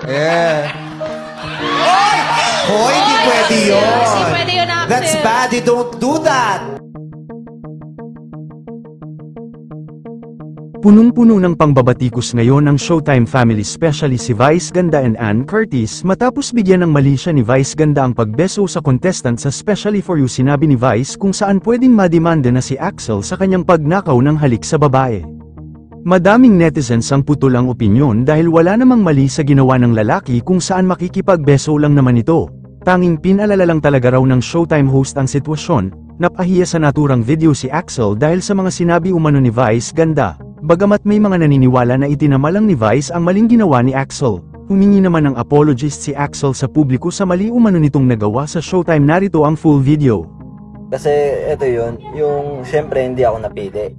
Yeah. Hoy, hindi pwede yun. Hindi pwede yun, Axel. That's bad. You don't do that. Punong-puno ng pangbabatikos ngayon ang Showtime family, especially si Vice Ganda and Ann Curtis, matapos bigyan ng mali siya ni Vice Ganda ang pagbeso sa contestant sa Especially For You. Sinabi ni Vice kung saan pwedeng mademanda na si Axel sa kanyang pagnakaw ng halik sa babae. Madaming netizens ang putol ang opinyon dahil wala namang mali sa ginawa ng lalaki kung saan makikipagbeso lang naman ito. Tanging pinalala lang talaga raw ng Showtime host ang sitwasyon. Napahiya sa naturang video si Axel dahil sa mga sinabi umano ni Vice Ganda. Bagamat may mga naniniwala na itinama lang ni Vice ang maling ginawa ni Axel, humingi naman ng apologist si Axel sa publiko sa mali umano nitong nagawa sa Showtime. Narito ang full video. Kasi ito yun, yung syempre hindi ako napili.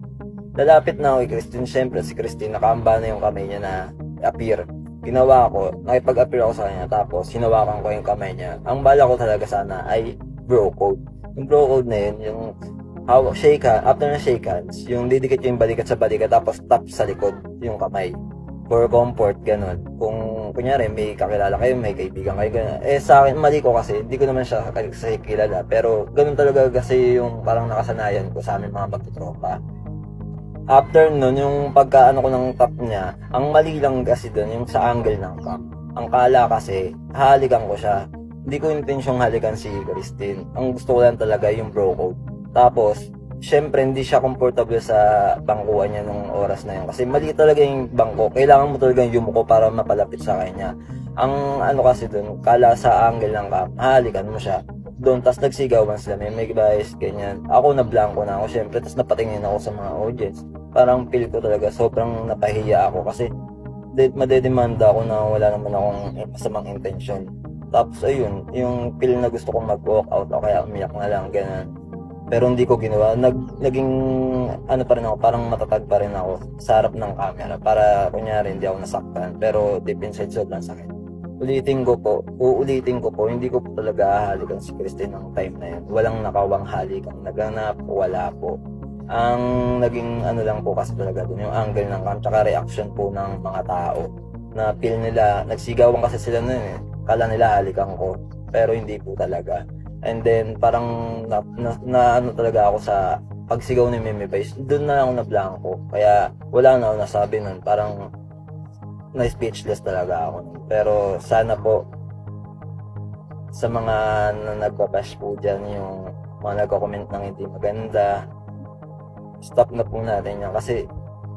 Lalapit na ako kay Christine, syempre si Christine nakaamba na yung kamay niya na appear. Ginawa ko, nakipag-appear ako sa kanya, tapos hinawakan ko yung kamay niya. Ang bala ko talaga sana ay bro code. Yung bro code na yun, yung shake hand, after na shake hands, yung didikit yung balikat sa balikat, tapos tap sa likod yung kamay. For comfort, ganun. Kung kunyari may kakilala kayo, may kaibigan kayo, ganun. Eh sa akin, mali ko kasi, hindi ko naman siya kasi kilala. Pero ganun talaga kasi yung parang nakasanayan ko sa aming mga magtutropa. After nun, yung pagkaano ko ng top niya, ang mali lang kasi dun, yung sa angle ng cup. Ang kala kasi, halikan ko siya. Hindi ko intensyong halikan si Christine. Ang gusto ko lang talaga yung bro code. Tapos, syempre hindi siya comfortable sa bangkuan niya nung oras na yun. Kasi mali talaga yung bangko. Kailangan mo talaga yung yumuko para mapalapit sa kanya. Ang ano kasi dun, kala sa angle ng cup, halikan mo siya. Doon, tas nagsigawan sila, may guys, ganyan. Ako na blanco na ako, syempre, tas napatingin ako sa mga audience. Parang feel ko talaga, sobrang napahiya ako kasi madedemanda ako na wala naman akong masamang intention. Tapos ayun, yung feel na gusto kong mag-walk out o kaya umiyak na lang, ganyan. Pero hindi ko ginawa, naging ano pa rin ako, parang matatag pa rin ako sa harap ng camera para kunyari hindi ako nasaktan, pero deep inside sobrang sakit. Uulitin ko po, hindi ko po talaga hahalikan si Christine ng time na yun. Walang nakawang halikan, naganap, wala po. Ang naging ano lang po kasi talaga dun, yung angle ng cam, tsaka reaction po ng mga tao. Na feel nila, nagsigawan kasi sila nun eh. Kala nila halikan ko, pero hindi po talaga. And then parang na ano talaga ako sa pagsigaw ni Meme Vice, doon na ako na blanco. Kaya wala na ako nasabi nun, parang na-speechless talaga ako. Pero sana po sa mga nagbabash po dyan, yung mga nagko-comment ng hindi maganda, stop na po natin yan kasi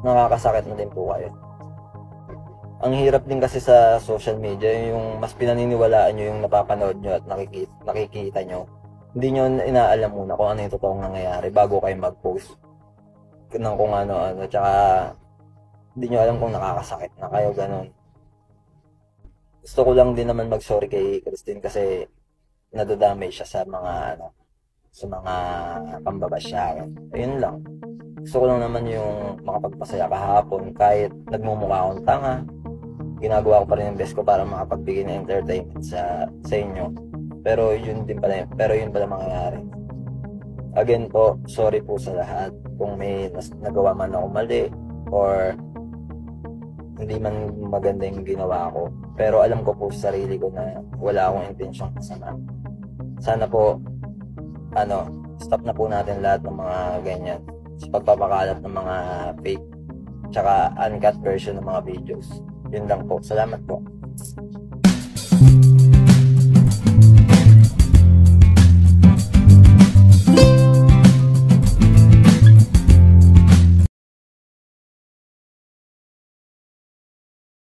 nakakasakit na din po kayo. Ang hirap din kasi sa social media, yung mas pinaniniwalaan nyo yung napapanood nyo at nakikita nyo. Hindi nyo inaalam muna kung ano yung totoong nangyayari bago kayo mag-post ng kung ano-ano. Tsaka hindi nyo alam kung nakakasakit na kayo, ganun. Gusto ko lang din naman mag-sorry kay Christine kasi nadadamay siya sa mga sa mga pambabash niya. Ayun lang. Gusto ko lang naman yung makapagpasaya kahapon kahit nagmumukha akong tanga. Ginagawa ko pa rin yung best ko para makapagbigay ng entertainment sa inyo. Pero yun pala mangyayari. Again po, sorry po sa lahat kung may nagawa man ako mali or hindi man maganda yung ginawa ko. Pero alam ko po sa sarili ko na wala akong intensyong masama. Sana po, stop na po natin lahat ng mga ganyan sa pagpapakalat ng mga fake tsaka uncut version ng mga videos. Yun lang po. Salamat po.